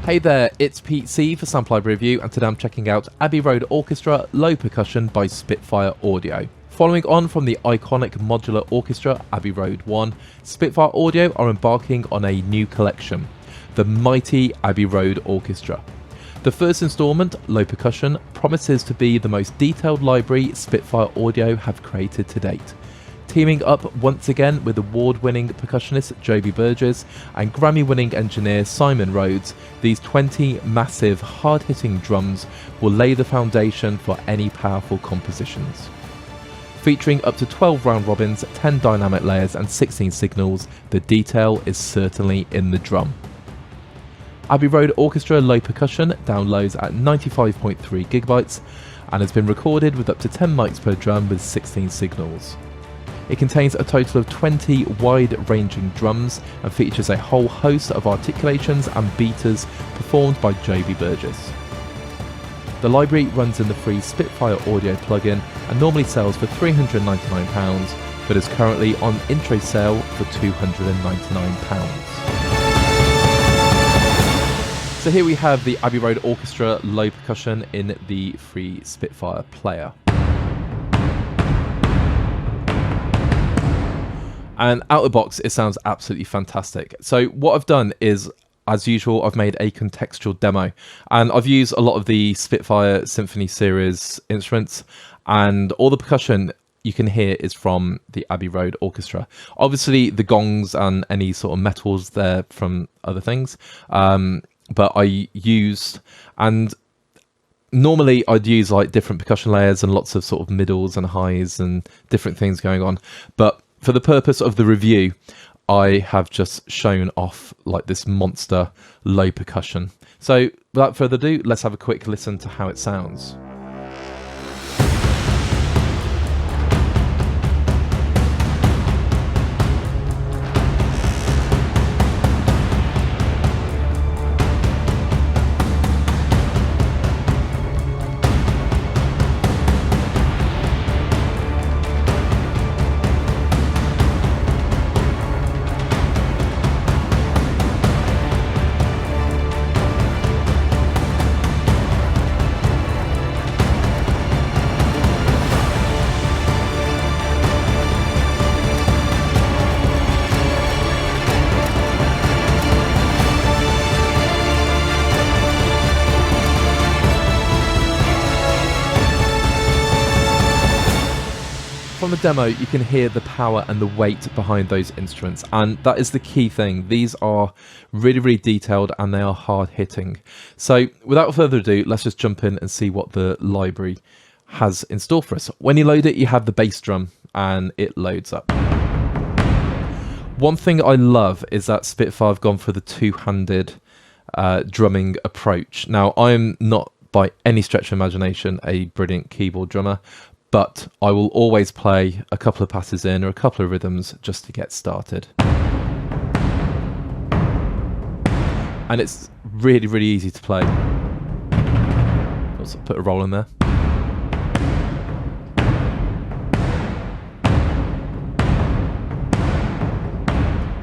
Hey there, it's Pete C for Sample Library Review, and today I'm checking out Abbey Road Orchestra Low Percussion by Spitfire Audio. Following on from the iconic modular orchestra Abbey Road One, Spitfire Audio are embarking on a new collection, the mighty Abbey Road Orchestra. The first installment, Low Percussion, promises to be the most detailed library Spitfire Audio have created to date. Teaming up once again with award-winning percussionist Joby Burgess and Grammy-winning engineer Simon Rhodes, these 20 massive, hard-hitting drums will lay the foundation for any powerful compositions. Featuring up to 12 round robins, 10 dynamic layers and 16 signals, the detail is certainly in the drum. Abbey Road Orchestra Low Percussion downloads at 95.3 GB and has been recorded with up to 10 mics per drum with 16 signals. It contains a total of 20 wide-ranging drums and features a whole host of articulations and beaters performed by Joby Burgess. The library runs in the free Spitfire Audio plugin and normally sells for £399, but is currently on intro sale for £299. So here we have the Abbey Road Orchestra Low Percussion in the free Spitfire player. And out of the box, it sounds absolutely fantastic. So what I've done is, as usual, I've made a contextual demo. And I've used a lot of the Spitfire Symphony Series instruments. And all the percussion you can hear is from the Abbey Road Orchestra. Obviously, the gongs and any sort of metals there from other things. But I used... and normally I'd use like different percussion layers and lots of sort of middles and highs and different things going on. But for the purpose of the review, I have just shown off like this monster low percussion. So without further ado, let's have a quick listen to how it sounds. From the demo, you can hear the power and the weight behind those instruments, and that is the key thing. These are really detailed and they are hard hitting. So without further ado, let's just jump in and see what the library has in store for us. When you load it, you have the bass drum and it loads up. One thing I love is that Spitfire have gone for the two-handed drumming approach. Now, I'm not by any stretch of imagination a brilliant keyboard drummer, but I will always play a couple of passes in or a couple of rhythms just to get started. And it's really easy to play. Also put a roll in there.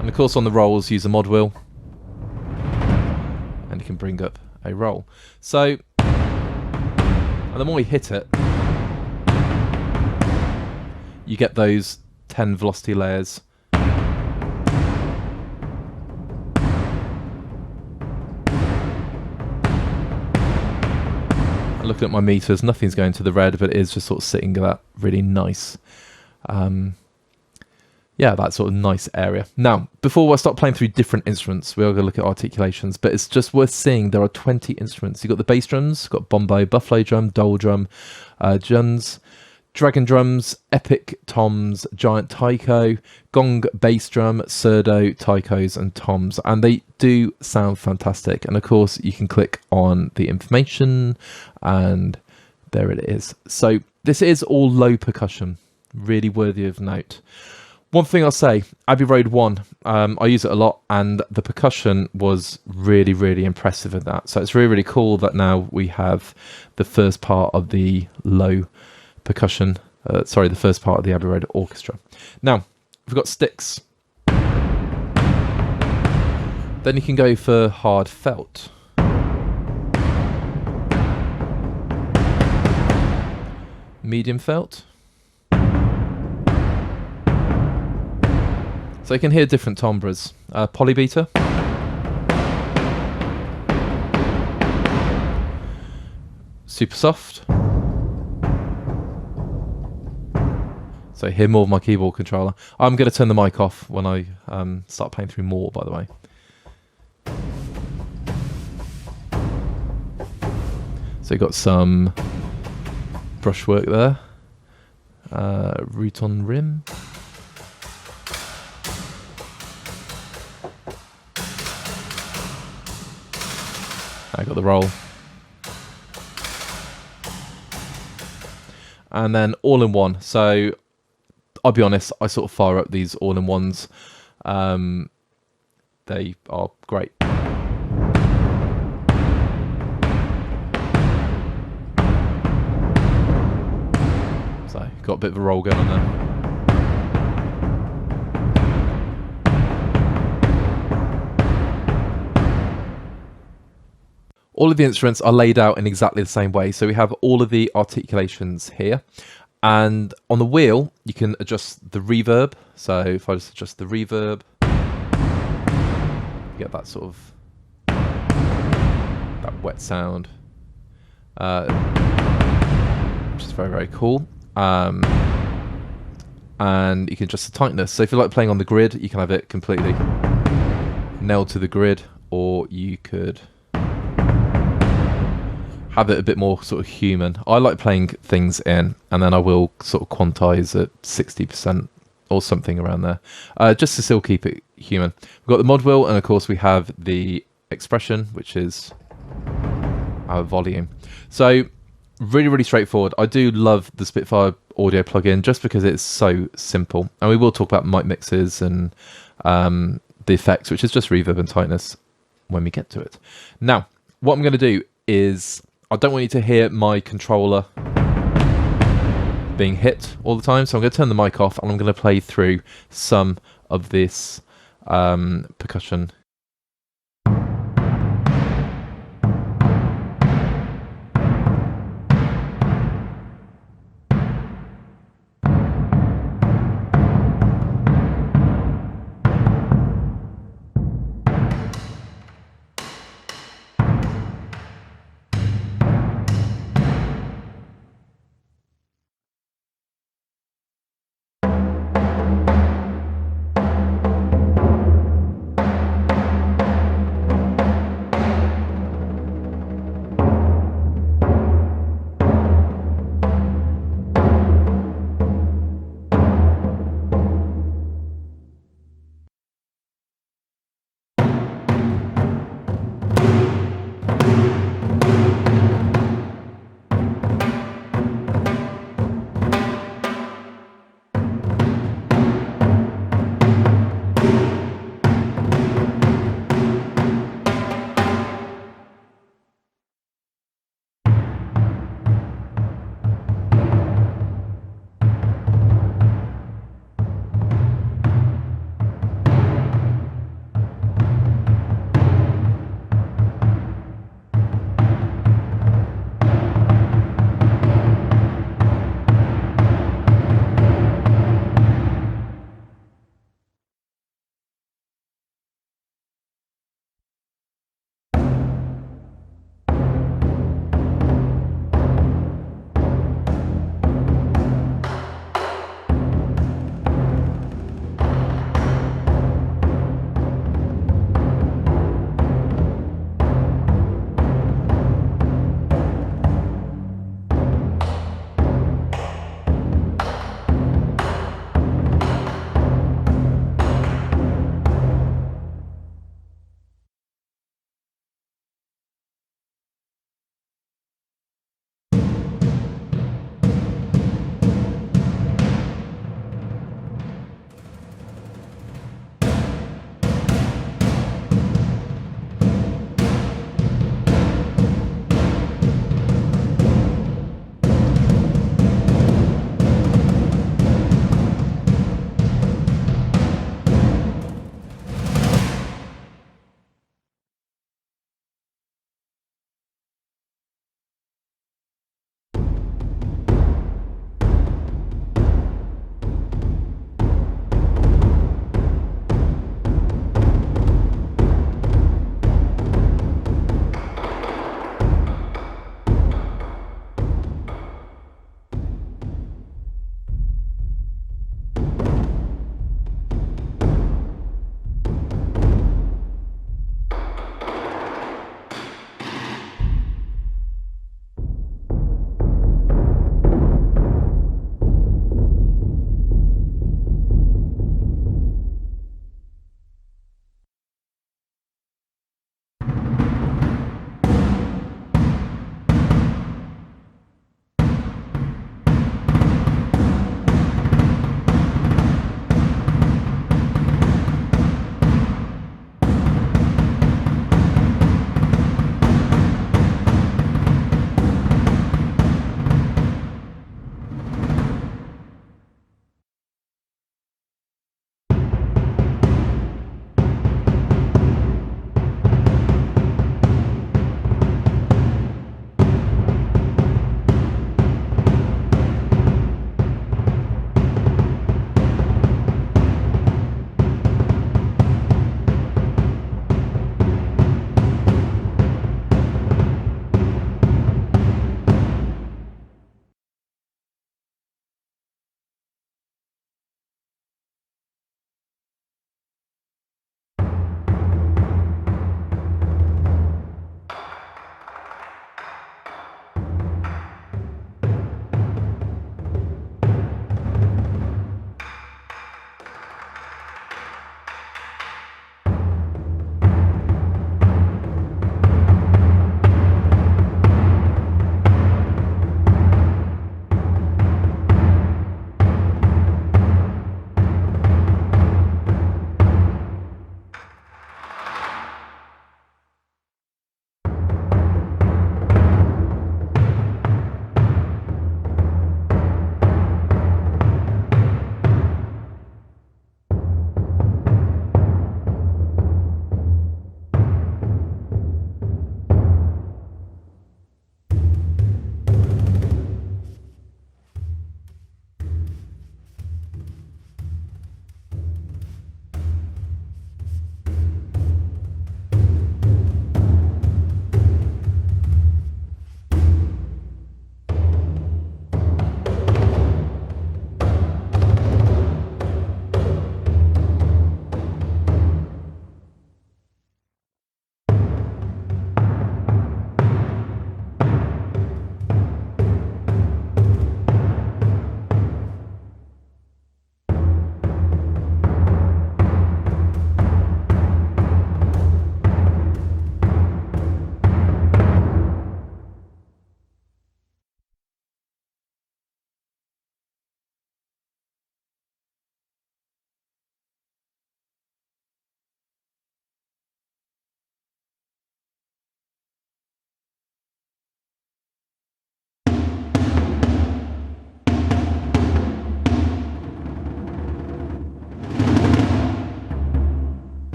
And of course on the rolls, use a mod wheel. And you can bring up a roll. So, and the more you hit it, you get those 10 velocity layers. I'm looking at my meters, nothing's going to the red, but it is just sort of sitting in that really nice, yeah, that sort of nice area. Now, before I start playing through different instruments, we are going to look at articulations, but it's just worth seeing there are 20 instruments. You've got the bass drums, you've got bombo, buffalo drum, dole drum, juns, dragon drums, epic toms, giant taiko, gong bass drum, surdo, taikos and toms, and they do sound fantastic. And of course you can click on the information and there it is. So this is all low percussion, really worthy of note. One thing I'll say, Abbey Road One, I use it a lot and the percussion was really impressive at that. So it's really cool that now we have the first part of the low percussion, the first part of the Abbey Road Orchestra. Now, we've got sticks. Then you can go for hard felt. medium felt. So you can hear different timbres. Polybeater. Super soft. So hear more of my keyboard controller. I'm going to turn the mic off when I start playing through more, by the way. So you've got some brushwork there. Ruton rim. I got the roll. And then all-in-one. So I'll be honest, I sort of fire up these all-in-ones. They are great. So got a bit of a roll going on there. All of the instruments are laid out in exactly the same way. So we have all of the articulations here. And on the wheel, you can adjust the reverb. So if I just adjust the reverb, you get that sort of, that wet sound, which is very, very cool. And you can adjust the tightness. So if you like playing on the grid, you can have it completely nailed to the grid, or you could have it a bit more sort of human. I like playing things in, and then I will sort of quantize at 60% or something around there, just to still keep it human. We've got the mod wheel, and of course we have the expression, which is our volume. So really, really straightforward. I do love the Spitfire audio plugin just because it's so simple. And we will talk about mic mixes and the effects, which is just reverb and tightness, when we get to it. Now, what I'm going to do is, I don't want you to hear my controller being hit all the time, so I'm going to turn the mic off and I'm going to play through some of this percussion.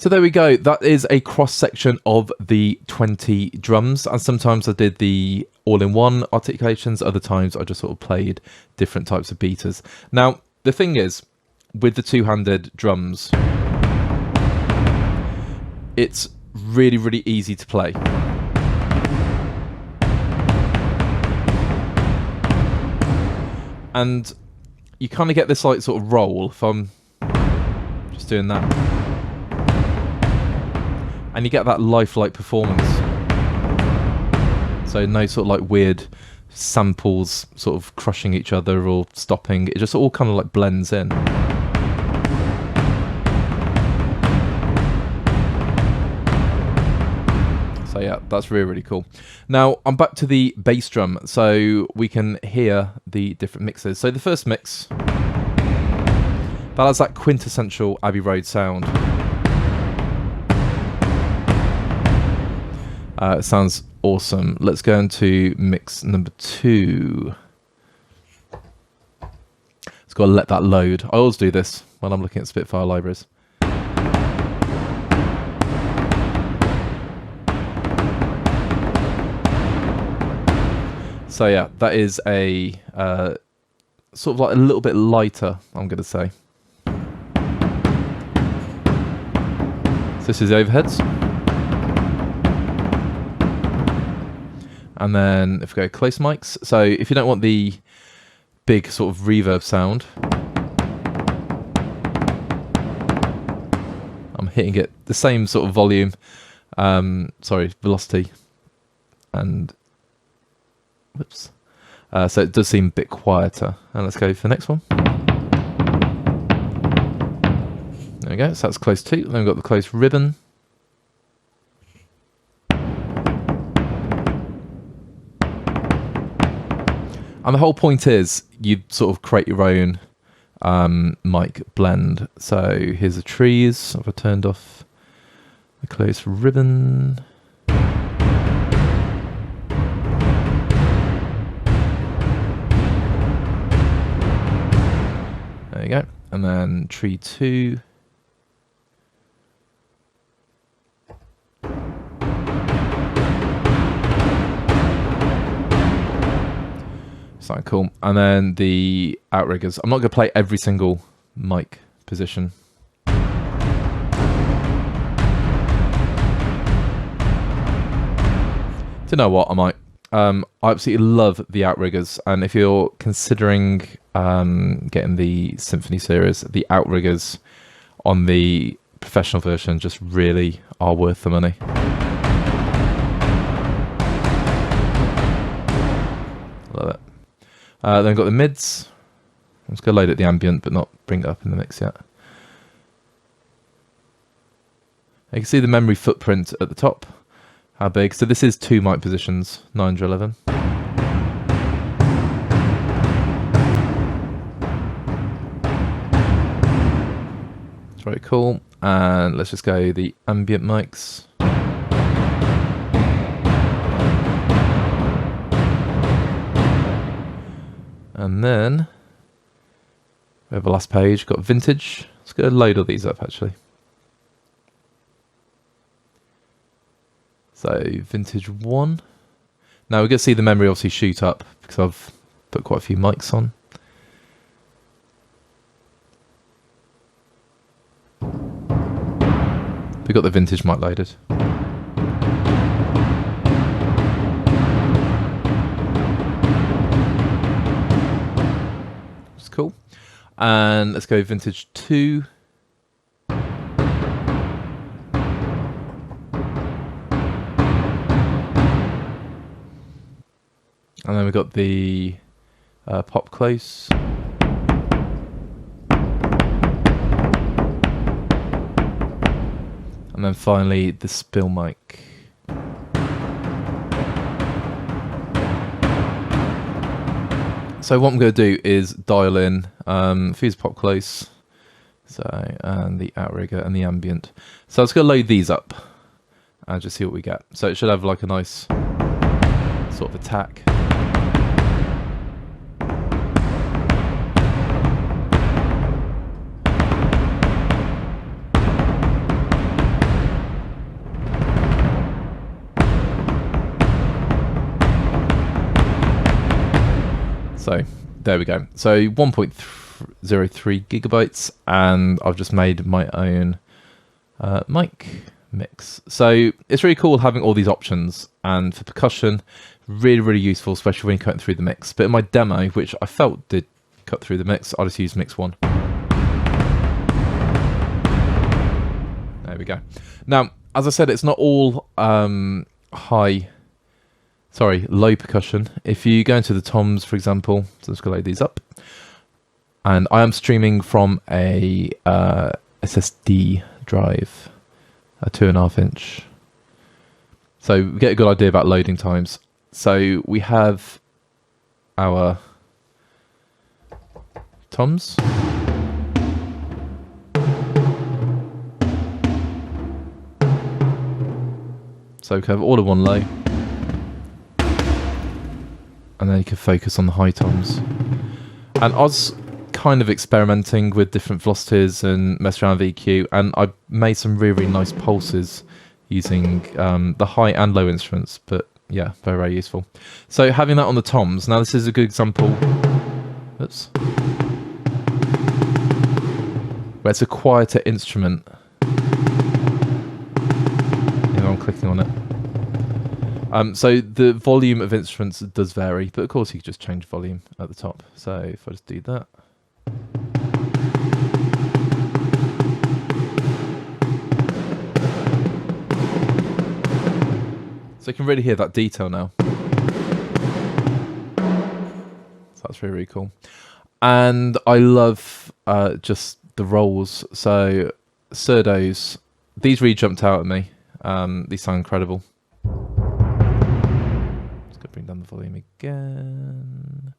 So there we go. That is a cross section of the 20 drums. And sometimes I did the all-in-one articulations. Other times I just sort of played different types of beaters. Now, the thing is, with the two-handed drums, it's really, really easy to play. And you kind of get this like sort of roll if I'm just doing that. And you get that lifelike performance. So no sort of like weird samples sort of crushing each other or stopping. It just all kind of like blends in. So yeah, that's really, really cool. Now I'm back to the bass drum so we can hear the different mixes. So the first mix, that has that quintessential Abbey Road sound. It sounds awesome. Let's go into mix number 2. It's got to let that load. I always do this when I'm looking at Spitfire libraries. So yeah, that is a sort of like a little bit lighter, I'm going to say. So this is the overheads. And then if we go close mics, so if you don't want the big sort of reverb sound, I'm hitting it the same sort of volume, velocity, and whoops. So it does seem a bit quieter. And let's go for the next one. There we go, so that's close 2. Then we've got the close ribbon. And the whole point is you sort of create your own mic blend. So here's the trees. I've turned off the close ribbon. There you go. And then tree 2. So cool. And then the outriggers. I'm not going to play every single mic position. Do you know what? I might. I absolutely love the outriggers. And if you're considering getting the Symphony series, the outriggers on the professional version just really are worth the money. Love it. Then we've got the mids. I'm just going to load it the ambient, but not bring it up in the mix yet. You can see the memory footprint at the top. How big? So this is 2 mic positions, 911. It's very cool. And let's just go the ambient mics. And then we have the last page, got vintage. Let's go load all these up actually. So vintage 1. Now we're going to see the memory obviously shoot up because I've put quite a few mics on. We've got the vintage mic loaded. Cool. And let's go vintage 2. And then we've got the pop close. And then finally the spill mic. So what I'm going to do is dial in fuse pop close, and the outrigger and the ambient. So I was going to load these up and just see what we get. So it should have like a nice sort of attack. So there we go. So 1.03 gigabytes, and I've just made my own mic mix. So it's really cool having all these options, and for percussion, really useful, especially when you're cutting through the mix. But in my demo, which I felt did cut through the mix, I just used mix 1. There we go. Now, as I said, it's not all low percussion. If you go into the toms, for example, so let's go load these up. And I am streaming from a SSD drive, a 2.5 inch. So we get a good idea about loading times. So we have our toms. So we can have all in one low. And then you can focus on the high toms. And I was kind of experimenting with different velocities and messed around with EQ, and I made some really nice pulses using the high and low instruments, but yeah, very useful. So having that on the toms, now this is a good example, oops, where it's a quieter instrument. I'm clicking on it. So the volume of instruments does vary, but of course you can just change volume at the top. So if I just do that. So you can really hear that detail now. So that's really cool. And I love just the rolls. So surdos, these really jumped out at me. These sound incredible. Just gonna bring down the volume again.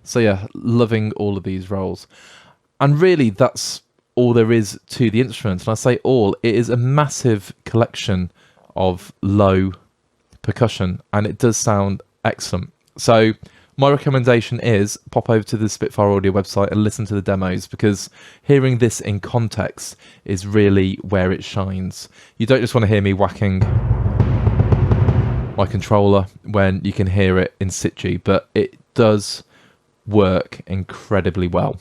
So yeah, loving all of these rolls. And really that's all there is to the instrument. And I say all, it is a massive collection of low percussion, and it does sound excellent. So my recommendation is pop over to the Spitfire Audio website and listen to the demos, because hearing this in context is really where it shines. You don't just want to hear me whacking my controller when you can hear it in situ, but it does work incredibly well.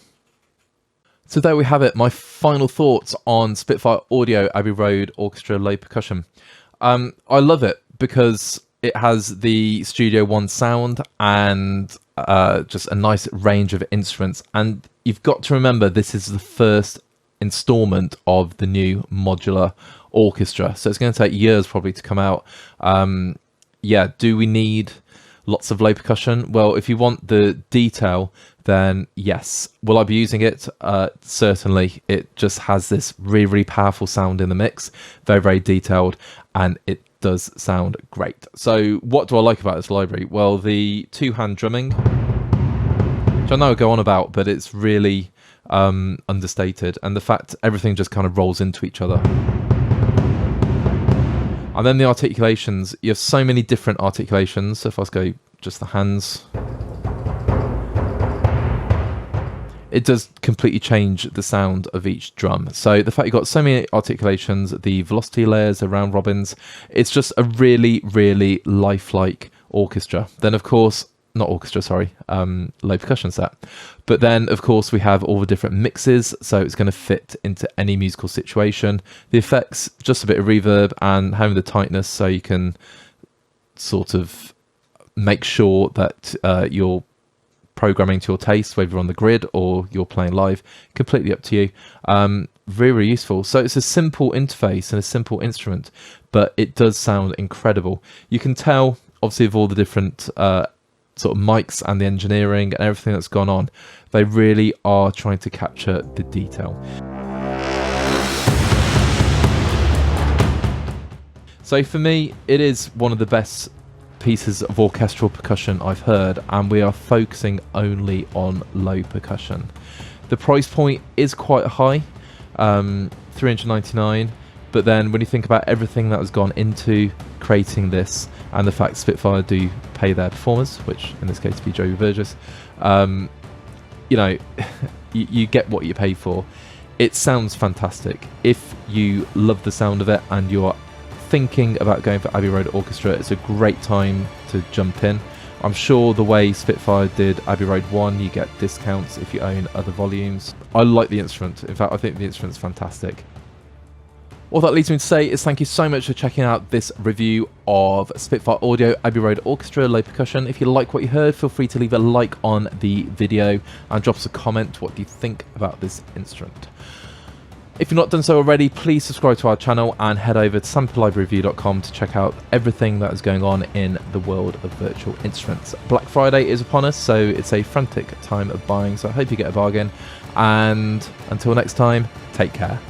So there we have it, my final thoughts on Spitfire Audio Abbey Road Orchestra low percussion. I love it because it has the Studio One sound and just a nice range of instruments. And you've got to remember, this is the first installment of the new modular orchestra, so it's going to take years probably to come out. Yeah, do we need lots of low percussion? Well, if you want the detail, then yes. Will I be using it? Certainly. It just has this really powerful sound in the mix, very detailed, and it does sound great. So what do I like about this library? Well, the two-hand drumming, which I know I go on about, but it's really understated, and the fact everything just kind of rolls into each other. And then the articulations, you have so many different articulations. So if I go just the hands, it does completely change the sound of each drum. So the fact you've got so many articulations, the velocity layers around robins, it's just a really lifelike orchestra. Then of course, not orchestra, sorry, low percussion set. But then of course we have all the different mixes, so it's going to fit into any musical situation. The effects, just a bit of reverb and having the tightness, so you can sort of make sure that you're programming to your taste, whether you're on the grid or you're playing live, completely up to you. Very useful. So it's a simple interface and a simple instrument, but it does sound incredible. You can tell, obviously, of all the different sort of mics and the engineering and everything that's gone on, they really are trying to capture the detail. So for me, it is one of the best pieces of orchestral percussion I've heard, and we are focusing only on low percussion. The price point is quite high, $399, But then when you think about everything that has gone into creating this, and the fact Spitfire do pay their performers, which in this case would be Joby Burgess, you know, you get what you pay for. It sounds fantastic. If you love the sound of it and you're thinking about going for Abbey Road Orchestra, it's a great time to jump in. I'm sure the way Spitfire did Abbey Road One, you get discounts if you own other volumes. I like the instrument. In fact, I think the instrument's fantastic. All that leads me to say is thank you so much for checking out this review of Spitfire Audio Abbey Road Orchestra low percussion. If you like what you heard, feel free to leave a like on the video and drop us a comment. What do you think about this instrument? If you've not done so already, please subscribe to our channel and head over to samplelibrareview.com to check out everything that is going on in the world of virtual instruments. Black Friday is upon us, so it's a frantic time of buying, so I hope you get a bargain. And until next time, take care.